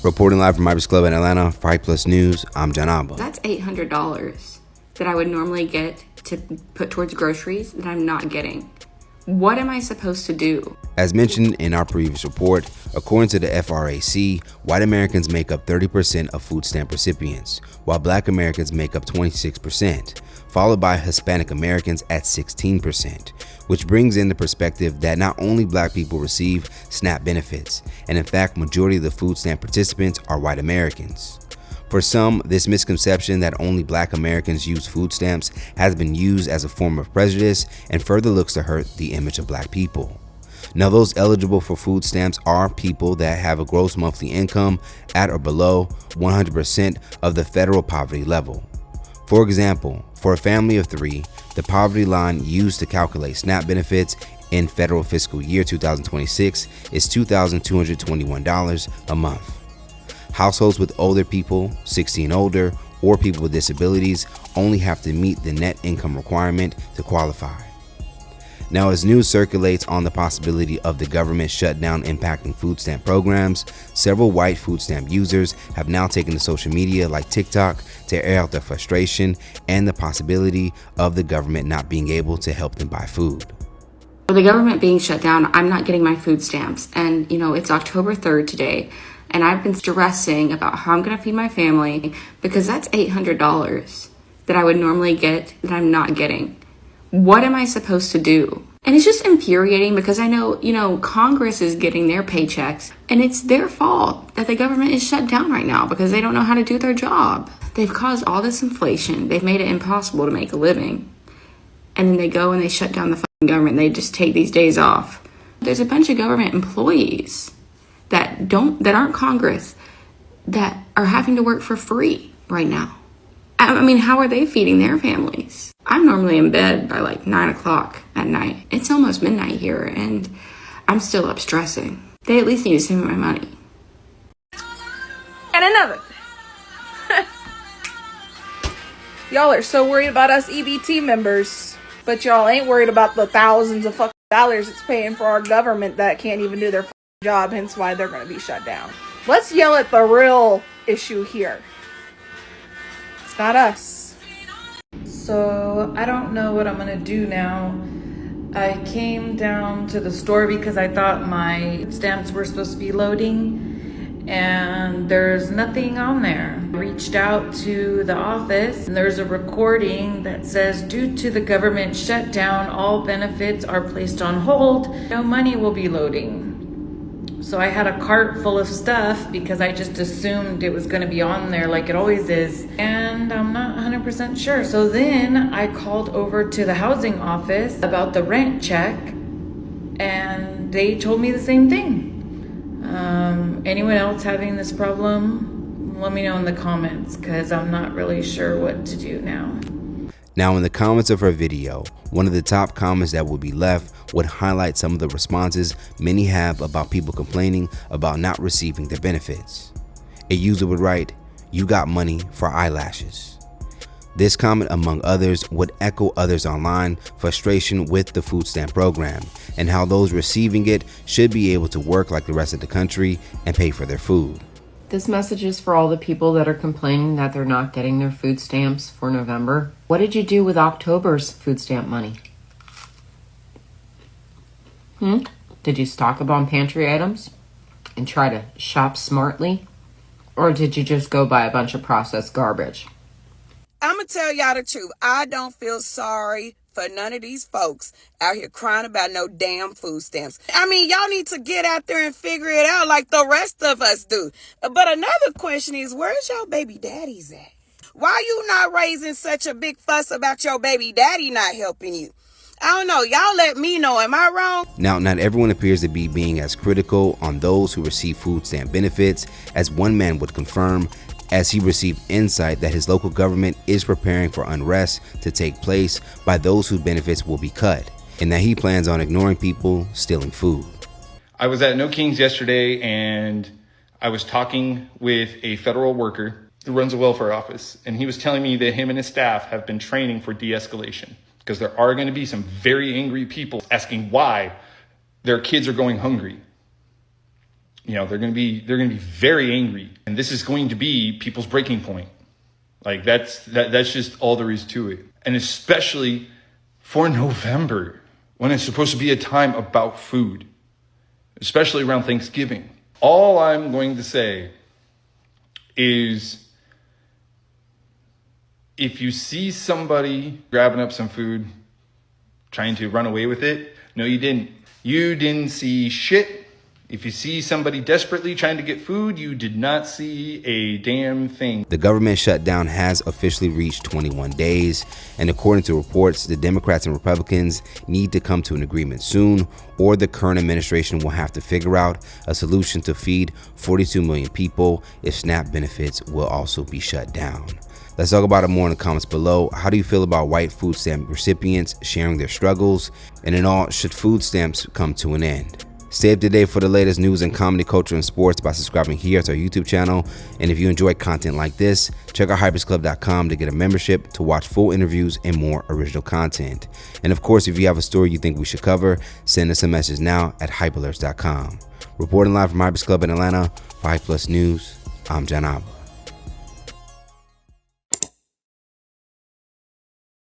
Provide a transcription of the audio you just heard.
Reporting live from Ibis Club in Atlanta for Hype Plus News, I'm John Abba. That's $800 that I would normally get to put towards groceries that I'm not getting. What am I supposed to do? As mentioned in our previous report, according to the FRAC, white Americans make up 30% of food stamp recipients, while black Americans make up 26%, followed by Hispanic Americans at 16%, which brings in the perspective that not only black people receive SNAP benefits, and in fact, majority of the food stamp participants are white Americans. For some, this misconception that only black Americans use food stamps has been used as a form of prejudice and further looks to hurt the image of black people. Now, those eligible for food stamps are people that have a gross monthly income at or below 100% of the federal poverty level. For example, for a family of 3, the poverty line used to calculate SNAP benefits in federal fiscal year 2026 is $2,221 a month. Households with older people, 60 and older, or people with disabilities only have to meet the net income requirement to qualify. Now, as news circulates on the possibility of the government shutdown impacting food stamp programs, several white food stamp users have now taken to social media like TikTok to air out their frustration and the possibility of the government not being able to help them buy food. For the government being shut down, I'm not getting my food stamps. And, it's October 3rd today. And I've been stressing about how I'm going to feed my family because that's $800 that I would normally get that I'm not getting. What am I supposed to do? And it's just infuriating because I know, Congress is getting their paychecks and it's their fault that the government is shut down right now because they don't know how to do their job. They've caused all this inflation. They've made it impossible to make a living. And then they go and they shut down the fucking government. They just take these days off. There's a bunch of government employees that aren't Congress that are having to work for free right now. I mean, how are they feeding their families? I'm normally in bed by like 9 o'clock at night. It's almost midnight here and I'm still up stressing. They at least need to send me my money. And another. Y'all are so worried about us EBT members, but y'all ain't worried about the thousands of fucking dollars it's paying for our government that can't even do their job, hence why they're going to be shut down. Let's yell at the real issue here. It's not us. So I don't know what I'm going to do now. I came down to the store because I thought my stamps were supposed to be loading and there's nothing on there. I reached out to the office and there's a recording that says, due to the government shutdown, all benefits are placed on hold. No money will be loading. So I had a cart full of stuff because I just assumed it was going to be on there like it always is. And I'm not 100% sure. So then I called over to the housing office about the rent check and they told me the same thing. Anyone else having this problem? Let me know in the comments because I'm not really sure what to do now. Now, in the comments of her video, one of the top comments that would be left would highlight some of the responses many have about people complaining about not receiving their benefits. A user would write, "You got money for eyelashes." This comment, among others, would echo others online frustration with the food stamp program and how those receiving it should be able to work like the rest of the country and pay for their food. This message is for all the people that are complaining that they're not getting their food stamps for November. What did you do with October's food stamp money? Did you stock up on pantry items and try to shop smartly? Or did you just go buy a bunch of processed garbage? I'm going to tell y'all the truth. I don't feel sorry for none of these folks out here crying about no damn food stamps. I mean, y'all need to get out there and figure it out like the rest of us do. But another question is, where's your baby daddies at? Why you not raising such a big fuss about your baby daddy not helping you? I don't know. Y'all let me know. Am I wrong? Now, not everyone appears to be being as critical on those who receive food stamp benefits as one man would confirm as he received insight that his local government is preparing for unrest to take place by those whose benefits will be cut, and that he plans on ignoring people stealing food. I was at No Kings yesterday and I was talking with a federal worker who runs a welfare office, and he was telling me that him and his staff have been training for de-escalation because there are going to be some very angry people asking why their kids are going hungry. they're going to be very angry, and this is going to be people's breaking point. Like that's just all there is to it. And especially for November, when it's supposed to be a time about food, especially around Thanksgiving. All I'm going to say is, if you see somebody grabbing up some food, trying to run away with it, no, you didn't. You didn't see shit. If you see somebody desperately trying to get food, you did not see a damn thing. The government shutdown has officially reached 21 days, and according to reports, the Democrats and Republicans need to come to an agreement soon, or the current administration will have to figure out a solution to feed 42 million people if SNAP benefits will also be shut down. Let's talk about it more in the comments below. How do you feel about white food stamp recipients sharing their struggles? And in all, should food stamps come to an end? Stay up to date for the latest news in comedy, culture, and sports by subscribing here to our YouTube channel. And if you enjoy content like this, check out hypersclub.com to get a membership, to watch full interviews and more original content. And of course, if you have a story you think we should cover, send us a message now at hypealerts.com. Reporting live from Hypers Club in Atlanta for Hype Plus News, I'm John Abba.